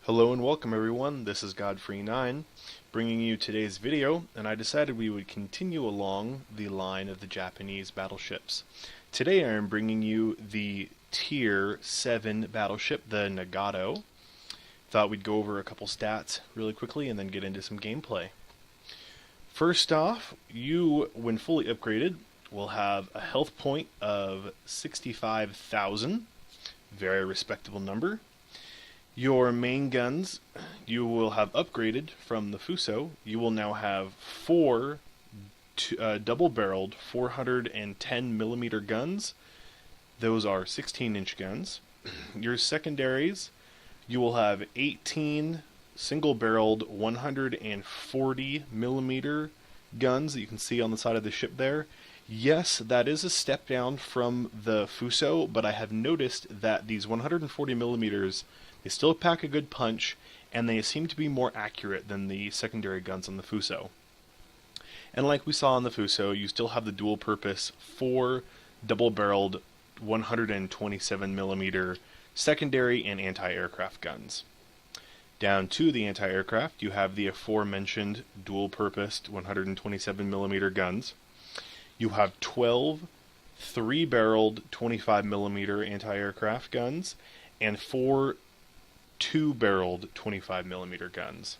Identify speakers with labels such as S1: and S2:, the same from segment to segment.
S1: Hello and welcome everyone, this is Godfrey9 bringing you today's video, and I decided we would continue along the line of the Japanese battleships. Today I am bringing you the Tier 7 battleship, the Nagato. Thought we'd go over a couple stats really quickly and then get into some gameplay. First off, you, when fully upgraded, will have a health point of 65,000, very respectable number. Your main guns, you will have upgraded from the Fuso. You will now have four double-barreled 410mm guns. Those are 16-inch guns. Your secondaries, you will have 18 single-barreled 140mm guns that you can see on the side of the ship there. Yes, that is a step down from the Fuso, but I have noticed that these 140mm, they still pack a good punch, and they seem to be more accurate than the secondary guns on the Fuso. And like we saw on the Fuso, you still have the dual-purpose 4 double-barreled 127mm secondary and anti-aircraft guns. Down to the anti-aircraft, you have the aforementioned dual-purposed 127mm guns. You have 12 3-barreled 25mm anti-aircraft guns and 4 2-barreled 25mm guns.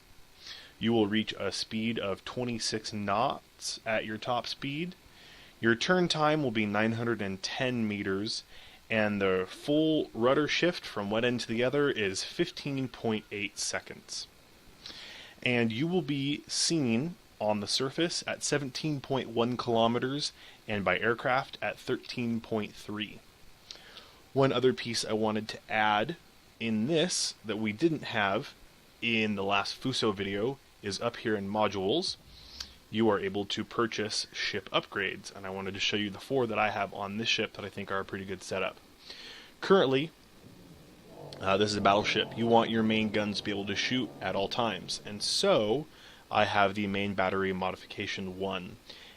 S1: You will reach a speed of 26 knots at your top speed. Your turn time will be 910 meters, and the full rudder shift from one end to the other is 15.8 seconds. And you will be seen on the surface at 17.1 kilometers and by aircraft at 13.3. One other piece I wanted to add in this that we didn't have in the last Fuso video is up here in modules. You are able to purchase ship upgrades, and I wanted to show you the 4 that I have on this ship that I think are a pretty good setup. Currently, this is a battleship. You want your main guns to be able to shoot at all times, and so I have the main battery modification 1,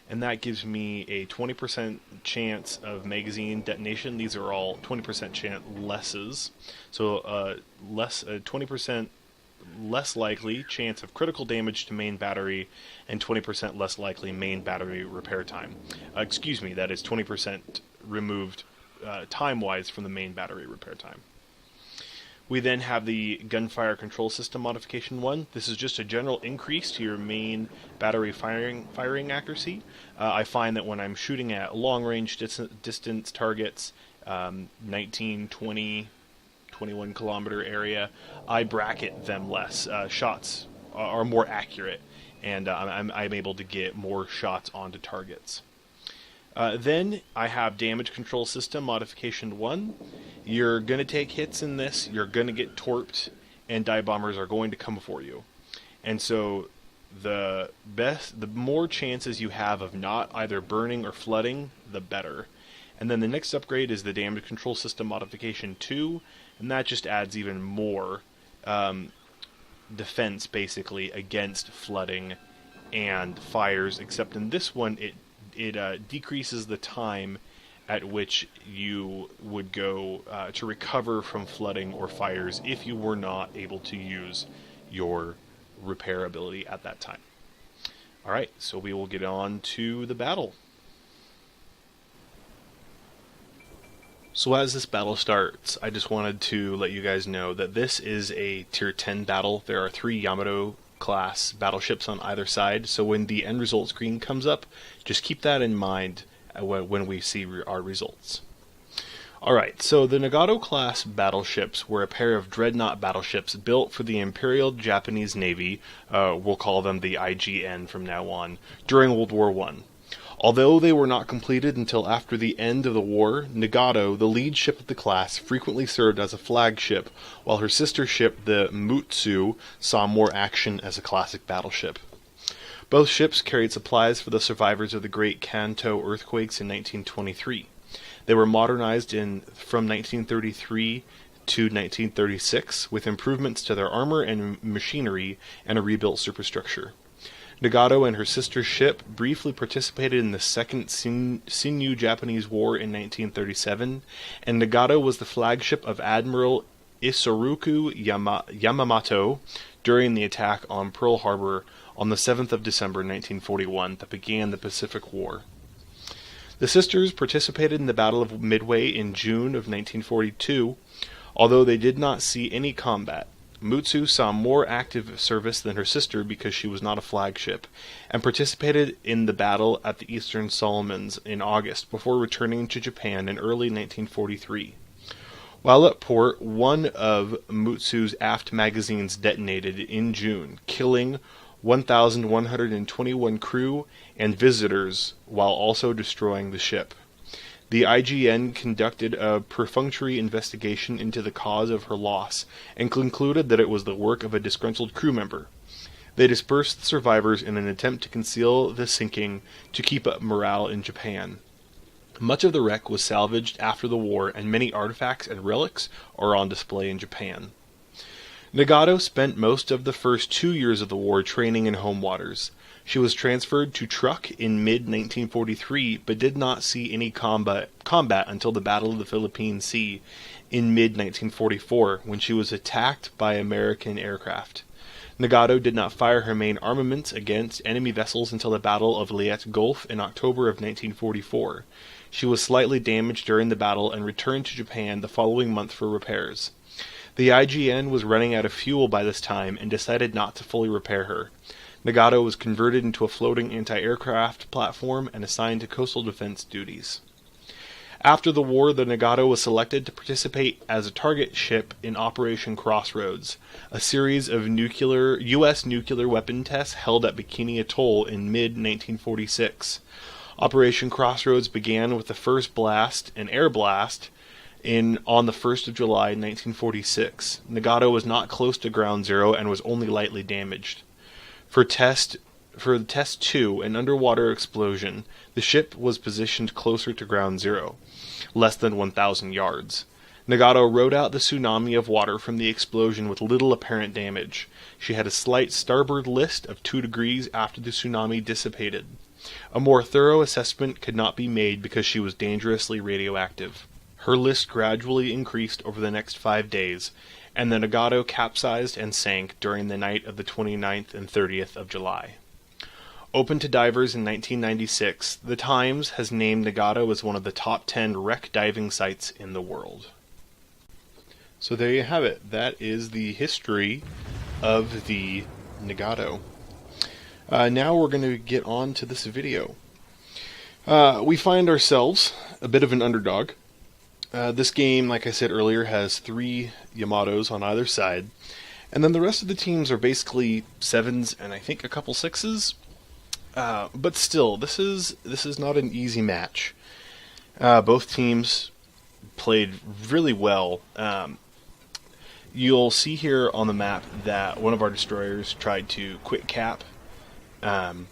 S1: and that gives me a 20% chance of magazine detonation. These are all 20% chance lesses, so 20% less likely chance of critical damage to main battery, and 20% less likely main battery repair time. Excuse me, that is 20% removed time-wise from the main battery repair time. We then have the gunfire control system modification 1. This is just a general increase to your main battery firing accuracy. I find that when I'm shooting at long-range distance targets, 19, 20, 21 kilometer area, I bracket them less. Shots are more accurate, and I'm able to get more shots onto targets. Then I have damage control system modification 1. You're going to take hits in this, you're going to get torped, and dive bombers are going to come for you. And so the more chances you have of not either burning or flooding, the better. And then the next upgrade is the damage control system modification 2, and that just adds even more defense basically against flooding and fires, except in this one it decreases the time at which you would go to recover from flooding or fires if you were not able to use your repair ability at that time. Alright, so we will get on to the battle. So as this battle starts, I just wanted to let you guys know that this is a Tier 10 battle. There are 3 Yamato class battleships on either side, so when the end result screen comes up, just keep that in mind when we see our results. Alright, so the Nagato class battleships were a pair of dreadnought battleships built for the Imperial Japanese Navy, we'll call them the IJN from now on, during World War I. Although they were not completed until after the end of the war, Nagato, the lead ship of the class, frequently served as a flagship, while her sister ship, the Mutsu, saw more action as a classic battleship. Both ships carried supplies for the survivors of the Great Kanto earthquakes in 1923. They were modernized from 1933 to 1936, with improvements to their armor and machinery and a rebuilt superstructure. Nagato and her sister ship briefly participated in the Second Sino-Japanese War in 1937, and Nagato was the flagship of Admiral Yamamoto during the attack on Pearl Harbor on the 7th of December 1941 that began the Pacific War. The sisters participated in the Battle of Midway in June of 1942, although they did not see any combat. Mutsu saw more active service than her sister because she was not a flagship, and participated in the battle at the Eastern Solomons in August before returning to Japan in early 1943. While at port, one of Mutsu's aft magazines detonated in June, killing 1,121 crew and visitors while also destroying the ship. The IGN conducted a perfunctory investigation into the cause of her loss and concluded that it was the work of a disgruntled crew member. They dispersed the survivors in an attempt to conceal the sinking to keep up morale in Japan. Much of the wreck was salvaged after the war, and many artifacts and relics are on display in Japan. Nagato spent most of the first 2 years of the war training in home waters. She was transferred to Truk in mid-1943, but did not see any combat until the Battle of the Philippine Sea in mid-1944, when she was attacked by American aircraft. Nagato did not fire her main armaments against enemy vessels until the Battle of Leyte Gulf in October of 1944. She was slightly damaged during the battle and returned to Japan the following month for repairs. The IGN was running out of fuel by this time and decided not to fully repair her. Nagato was converted into a floating anti-aircraft platform and assigned to coastal defense duties. After the war, the Nagato was selected to participate as a target ship in Operation Crossroads, a series of U.S. nuclear weapon tests held at Bikini Atoll in mid-1946. Operation Crossroads began with the first blast, an air blast, on the 1st of July 1946. Nagato was not close to ground zero and was only lightly damaged. For test 2, an underwater explosion, the ship was positioned closer to ground zero, less than 1,000 yards. Nagato rode out the tsunami of water from the explosion with little apparent damage. She had a slight starboard list of 2 degrees after the tsunami dissipated. A more thorough assessment could not be made because she was dangerously radioactive. Her list gradually increased over the next 5 days, and the Nagato capsized and sank during the night of the 29th and 30th of July. Open to divers in 1996, The Times has named Nagato as one of the top 10 wreck diving sites in the world. So there you have it. That is the history of the Nagato. Now we're going to get on to this video. We find ourselves a bit of an underdog. This game, like I said earlier, has 3 Yamatos on either side, and then the rest of the teams are basically 7s and I think a couple 6s. But still, this is not an easy match. Both teams played really well. You'll see here on the map that one of our destroyers tried to quick cap. One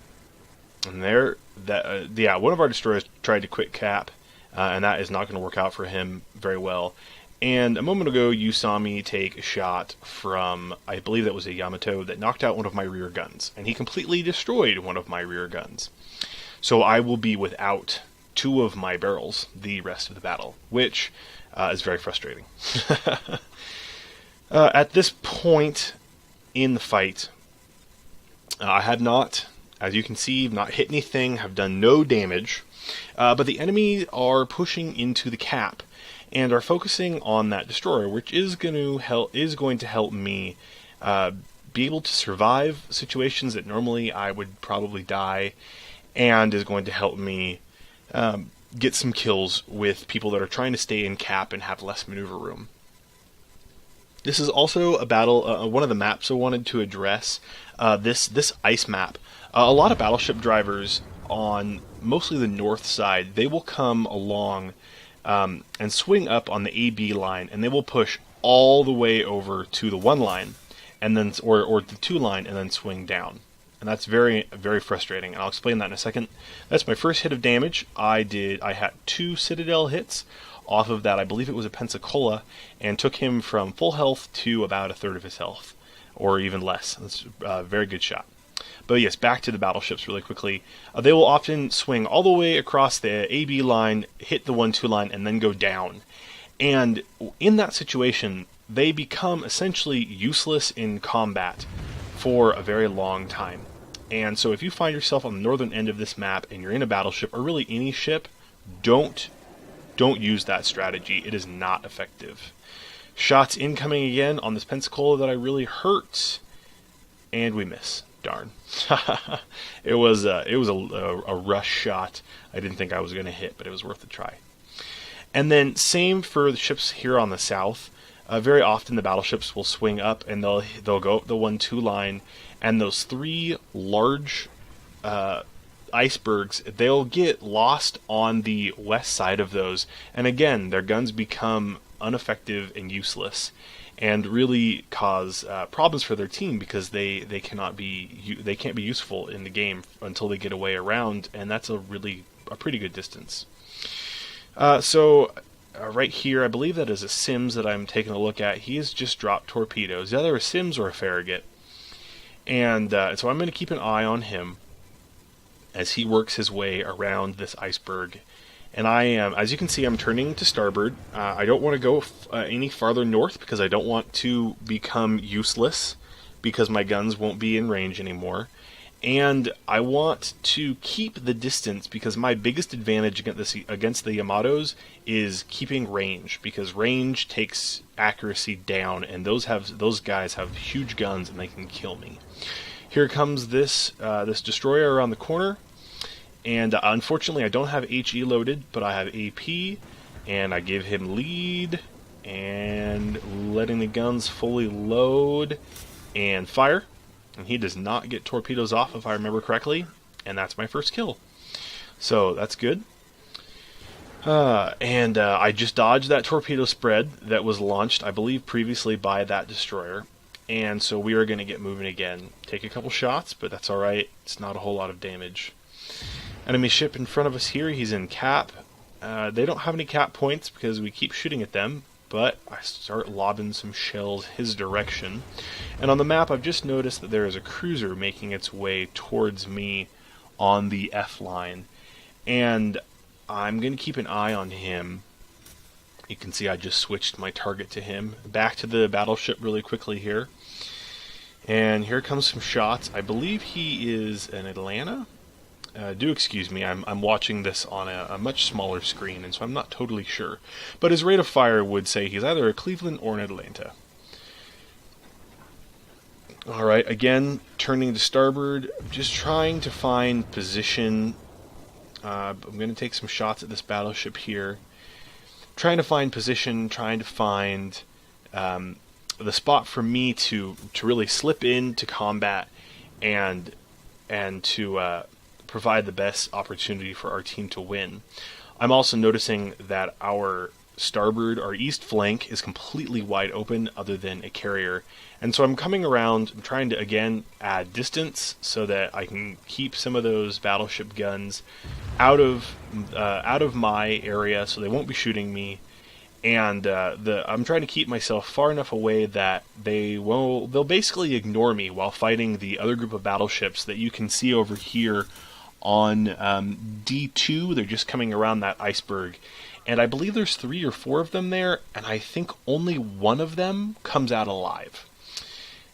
S1: of our destroyers tried to quick cap, and that is not going to work out for him very well. And a moment ago, you saw me take a shot from, I believe that was a Yamato, that knocked out one of my rear guns, and he completely destroyed one of my rear guns. So I will be without 2 of my barrels the rest of the battle, which is very frustrating. At this point in the fight, I have not, as you can see, not hit anything, have done no damage, but the enemy are pushing into the cap and are focusing on that destroyer, which is going to help me be able to survive situations that normally I would probably die, and is going to help me get some kills with people that are trying to stay in cap and have less maneuver room. This is also a battle, one of the maps I wanted to address, this ice map. A lot of battleship drivers on mostly the north side, they will come along and swing up on the AB line, and they will push all the way over to the 1 line, and then or the 2 line, and then swing down. And that's very, very frustrating, and I'll explain that in a second. That's my first hit of damage. I had 2 Citadel hits off of that. I believe it was a Pensacola, and took him from full health to about 1/3 of his health, or even less. That's a very good shot. But yes, back to the battleships really quickly. They will often swing all the way across the AB line, hit the 1-2 line, and then go down. And in that situation, they become essentially useless in combat for a very long time. And so if you find yourself on the northern end of this map and you're in a battleship, or really any ship, don't use that strategy. It is not effective. Shots incoming again on this Pensacola that I really hurt, and we miss. Darn. It was a rush shot. I didn't think I was going to hit, but it was worth a try. And then same for the ships here on the south. Very often the battleships will swing up and they'll go up the 1-2 line, and those 3 large icebergs, they'll get lost on the west side of those, and again their guns become ineffective and useless, and really cause problems for their team, because they can't be useful in the game until they get away around, and that's a pretty good distance. Right here, I believe that is a Sims that I'm taking a look at. He has just dropped torpedoes. Either a Sims or a Farragut. And so I'm going to keep an eye on him as he works his way around this iceberg. And I am, as you can see, I'm turning to starboard. I don't want to go any farther north because I don't want to become useless, because my guns won't be in range anymore. And I want to keep the distance, because my biggest advantage against the Yamatos is keeping range, because range takes accuracy down, and those guys have huge guns and they can kill me. Here comes this destroyer around the corner, and unfortunately I don't have HE loaded, but I have AP, and I give him lead, and letting the guns fully load and fire. And he does not get torpedoes off, if I remember correctly, and that's my first kill. So that's good. I just dodged that torpedo spread that was launched, I believe, previously by that destroyer. And so we are going to get moving again. Take a couple shots, but that's alright. It's not a whole lot of damage. Enemy ship in front of us here. He's in cap. They don't have any cap points because we keep shooting at them, but I start lobbing some shells his direction. And on the map, I've just noticed that there is a cruiser making its way towards me on the F line. And I'm going to keep an eye on him. You can see I just switched my target to him. Back to the battleship really quickly here. And here comes some shots. I believe he is an Atlanta. Do excuse me, I'm watching this on a much smaller screen, and so I'm not totally sure. But his rate of fire would say he's either a Cleveland or an Atlanta. Alright, again, turning to starboard, just trying to find position. I'm going to take some shots at this battleship here. Trying to find position, trying to find the spot for me to really slip into combat and to provide the best opportunity for our team to win. I'm also noticing that our starboard, our east flank, is completely wide open other than a carrier. And so I'm coming around, I'm trying to, again, add distance so that I can keep some of those battleship guns out of my area so they won't be shooting me. And I'm trying to keep myself far enough away that they'll basically ignore me while fighting the other group of battleships that you can see over here on D2. They're just coming around that iceberg. And I believe there's 3 or 4 of them there, and I think only one of them comes out alive.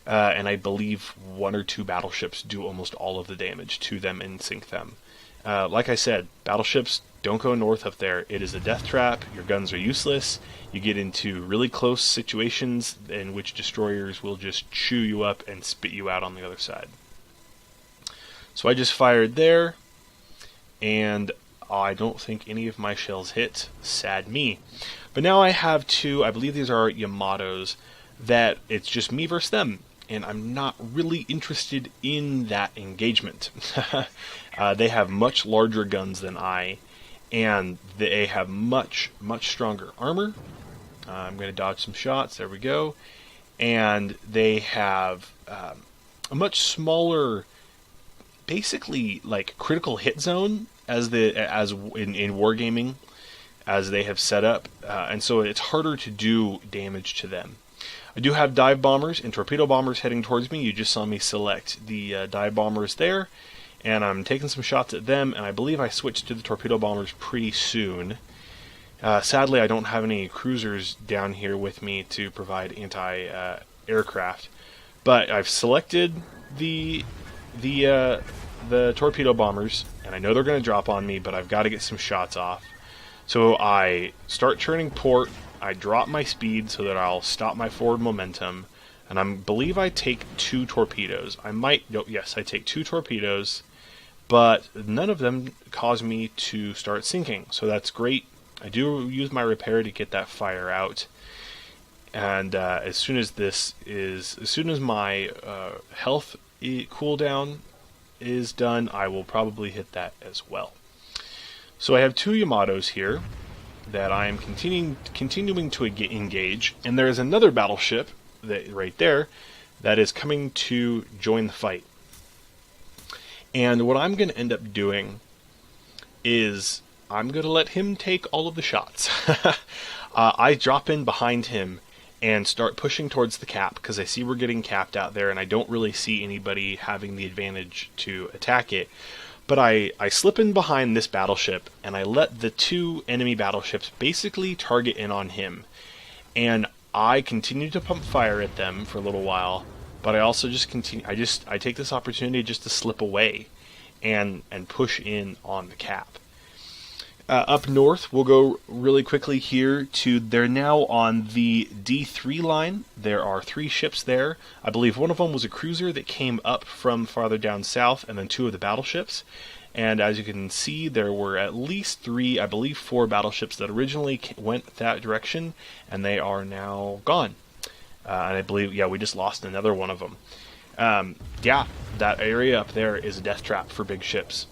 S1: And I believe 1 or 2 battleships do almost all of the damage to them and sink them. Like I said, battleships, don't go north up there. It is a death trap. Your guns are useless. You get into really close situations in which destroyers will just chew you up and spit you out on the other side. So I just fired there, and I don't think any of my shells hit. Sad me. But now I have 2, I believe these are Yamatos, that it's just me versus them, and I'm not really interested in that engagement. They have much larger guns than I, and they have much stronger armor. I'm going to dodge some shots. There we go. And they have a much smaller, basically like critical hit zone as in wargaming, as they have set up, and so it's harder to do damage to them. I do have dive bombers and torpedo bombers heading towards me. You just saw me select the dive bombers there, and I'm taking some shots at them, and I believe I switched to the torpedo bombers pretty soon. Sadly, I don't have any cruisers down here with me to provide anti-aircraft, but I've selected the the torpedo bombers, and I know they're going to drop on me, but I've got to get some shots off. So I start turning port. I drop my speed so that I'll stop my forward momentum, and I believe I take 2 torpedoes. Yes, I take 2 torpedoes, but none of them cause me to start sinking, so that's great. I do use my repair to get that fire out, and as soon as my health cooldown is done, I will probably hit that as well. So I have 2 Yamatos here that I am continuing to engage, and there is another battleship right there that is coming to join the fight. And what I'm going to end up doing is I'm going to let him take all of the shots. I drop in behind him and start pushing towards the cap because I see we're getting capped out there and I don't really see anybody having the advantage to attack it. But I slip in behind this battleship and I let the 2 enemy battleships basically target in on him. And I continue to pump fire at them for a little while, but I also just continue. I take this opportunity just to slip away and push in on the cap. Up north, we'll go really quickly here to, they're now on the D3 line. There are 3 ships there. I believe one of them was a cruiser that came up from farther down south, and then 2 of the battleships. And as you can see, there were at least 3, I believe 4 battleships that originally went that direction, and they are now gone. And I believe, we just lost another one of them. That area up there is a death trap for big ships.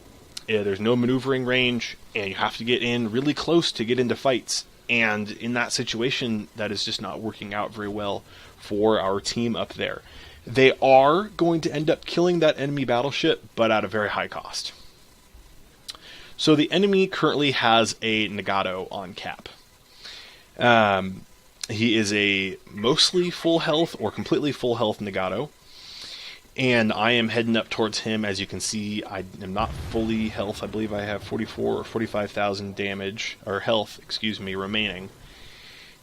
S1: There's no maneuvering range, and you have to get in really close to get into fights. And in that situation, that is just not working out very well for our team up there. They are going to end up killing that enemy battleship, but at a very high cost. So the enemy currently has a Nagato on cap. He is a mostly full health or completely full health Nagato. And I am heading up towards him. As you can see, I am not fully health. I believe I have 44 or 45,000 damage, or health, remaining.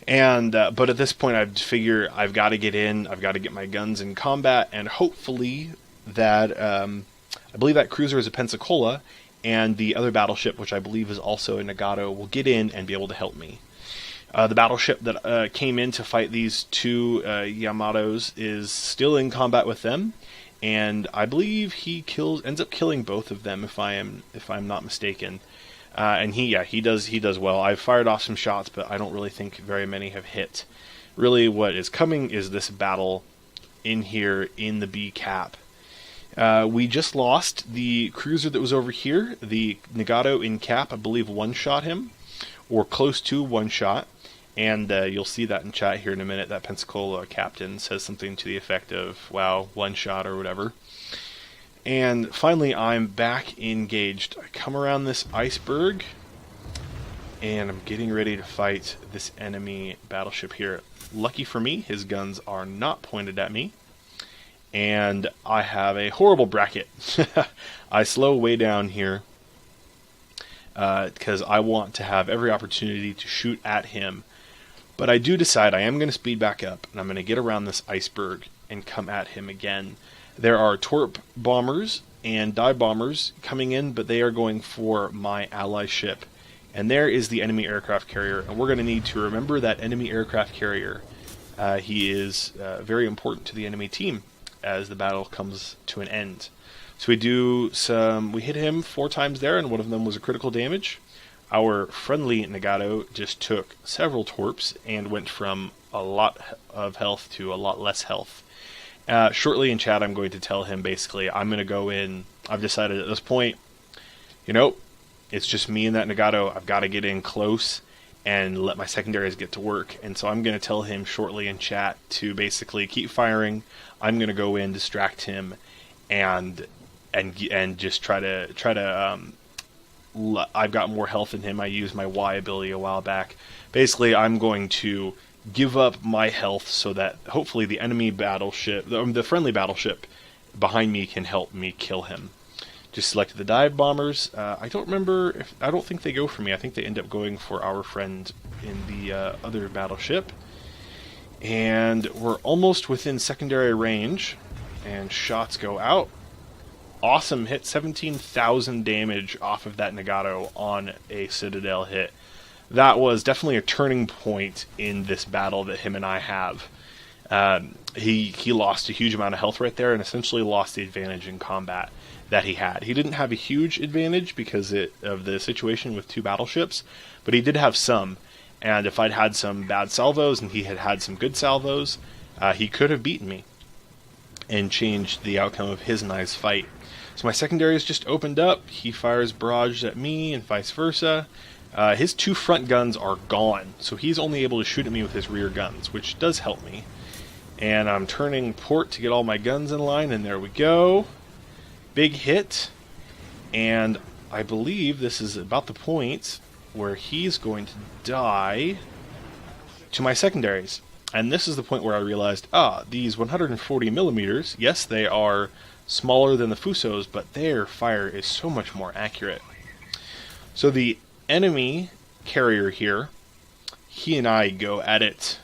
S1: And but at this point, I figure I've got to get in. I've got to get my guns in combat, and hopefully that I believe that cruiser is a Pensacola, and the other battleship, which I believe is also a Nagato, will get in and be able to help me. The battleship that came in to fight these 2 Yamatos is still in combat with them. And I believe he ends up killing both of them if I'm not mistaken. And he does well. I've fired off some shots, but I don't really think very many have hit. Really, what is coming is this battle in here in the B cap. We just lost the cruiser that was over here. The Nagato in cap, I believe, one-shot him, or close to one-shot. And you'll see that in chat here in a minute. That Pensacola captain says something to the effect of, wow, one shot or whatever. And finally, I'm back engaged. I come around this iceberg, and I'm getting ready to fight this enemy battleship here. Lucky for me, his guns are not pointed at me. And I have a horrible bracket. I slow way down here because I want to have every opportunity to shoot at him. But I do decide I am going to speed back up, and I'm going to get around this iceberg and come at him again. There are torp bombers and dive bombers coming in, but they are going for my ally ship. And there is the enemy aircraft carrier, and we're going to need to remember that enemy aircraft carrier. He is very important to the enemy team as the battle comes to an end. So we hit him 4 times there, and one of them was a critical damage. Our friendly Nagato just took several torps and went from a lot of health to a lot less health. Shortly in chat, I'm going to tell him basically I'm going to go in. I've decided at this point, it's just me and that Nagato. I've got to get in close and let my secondaries get to work. And so I'm going to tell him shortly in chat to basically keep firing. I'm going to go in, distract him, and just try to I've got more health than him. I used my Y ability a while back. Basically, I'm going to give up my health so that hopefully the enemy battleship, the friendly battleship behind me, can help me kill him. Just selected the dive bombers. I don't think they go for me. I think they end up going for our friend in the other battleship. And we're almost within secondary range, and shots go out. Awesome hit, 17,000 damage off of that Nagato on a Citadel hit. That was definitely a turning point in this battle that him and I have. He lost a huge amount of health right there and essentially lost the advantage in combat that he had. He didn't have a huge advantage because of the situation with two battleships, but he did have some. And if I'd had some bad salvos and he had had some good salvos, he could have beaten me and changed the outcome of his and I's fight. So my secondaries just opened up. He fires barrage at me and vice versa. His two front guns are gone, so he's only able to shoot at me with his rear guns, which does help me. And I'm turning port to get all my guns in line, and there we go. Big hit. And I believe this is about the point where he's going to die to my secondaries. And this is the point where I realized, these 140 millimeters, yes, they are smaller than the Fusos, but their fire is so much more accurate. So the enemy carrier here, he and I go at it.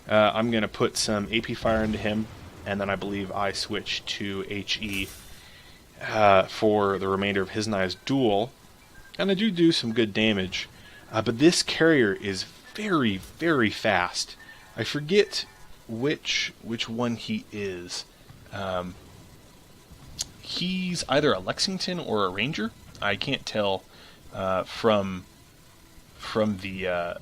S1: I'm going to put some AP fire into him, and then I believe I switch to HE for the remainder of his and I's duel. And I do some good damage. But this carrier is very, very fast. I forget which one he is. He's either a Lexington or a Ranger. I can't tell from the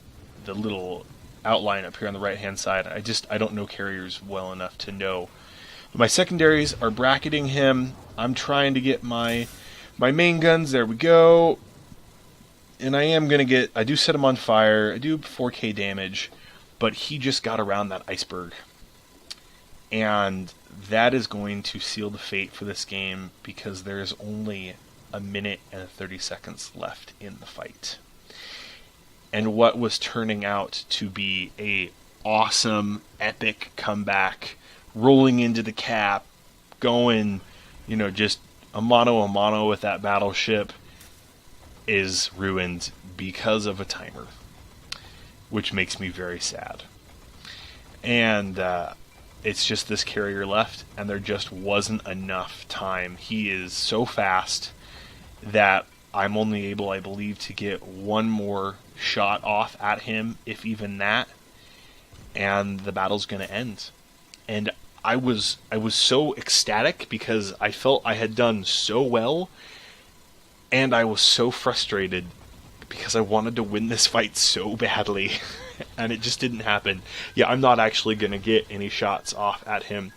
S1: little outline up here on the right-hand side. I don't know carriers well enough to know. My secondaries are bracketing him. I'm trying to get my main guns. There we go. And I do set him on fire. I do 4k damage, but he just got around that iceberg. And that is going to seal the fate for this game because there's only a minute and 30 seconds left in the fight. And what was turning out to be a awesome, epic comeback, rolling into the cap, going, just a mano with that battleship, is ruined because of a timer, which makes me very sad. And it's just this carrier left, and there just wasn't enough time. He is so fast that I'm only able, I believe, to get one more shot off at him, if even that, and the battle's going to end. And I was so ecstatic because I felt I had done so well, and I was so frustrated because I wanted to win this fight so badly, and it just didn't happen. Yeah, I'm not actually going to get any shots off at him.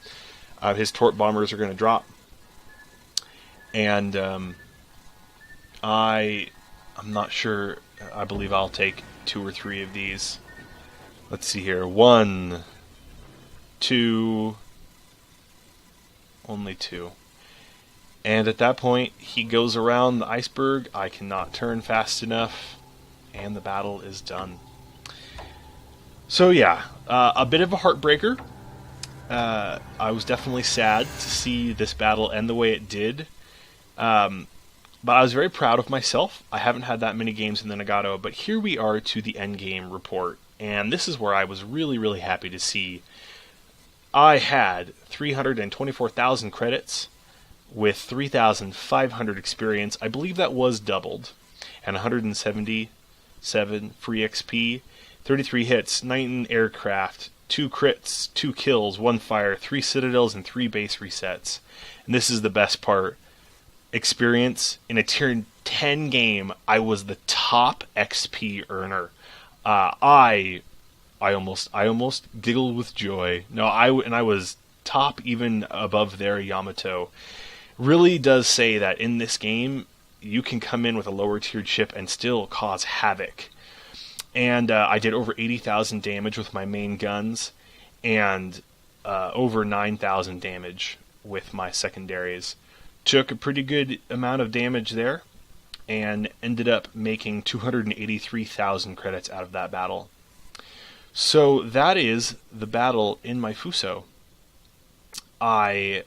S1: His torp bombers are going to drop, and I'm not sure. I believe I'll take 2 or 3 of these. Let's see here. 1, 2, only 2. And at that point, he goes around the iceberg. I cannot turn fast enough, and the battle is done. So yeah, a bit of a heartbreaker. I was definitely sad to see this battle end the way it did. But I was very proud of myself. I haven't had that many games in the Nagato, but here we are to the endgame report. And this is where I was really, really happy to see. I had 324,000 credits with 3,500 experience. I believe that was doubled. And 177 free XP, 33 hits, 9 aircraft, 2 crits, 2 kills, 1 fire, 3 citadels, and 3 base resets. And this is the best part. Experience in a tier 10 game, I was the top XP earner. I almost giggled with joy. No, I was top, even above their Yamato. Really does say that in this game you can come in with a lower tiered ship and still cause havoc. And I did over 80,000 damage with my main guns, and over 9,000 damage with my secondaries. Took a pretty good amount of damage there, and ended up making 283,000 credits out of that battle. So that is the battle in my Fuso. I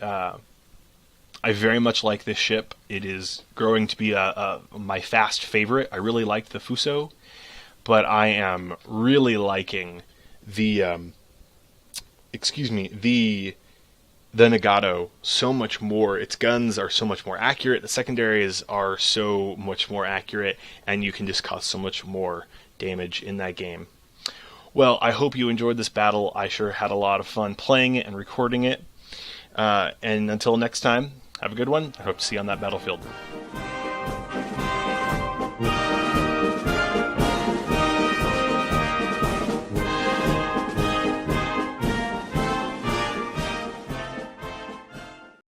S1: I very much like this ship. It is growing to be my fast favorite. I really like the Fuso, but I am really liking the the Nagato so much more. Its guns are so much more accurate. The secondaries are so much more accurate, and you can just cause so much more damage in that game. Well, I hope you enjoyed this battle. I sure had a lot of fun playing it and recording it. And until next time, have a good one. I hope to see you on that battlefield.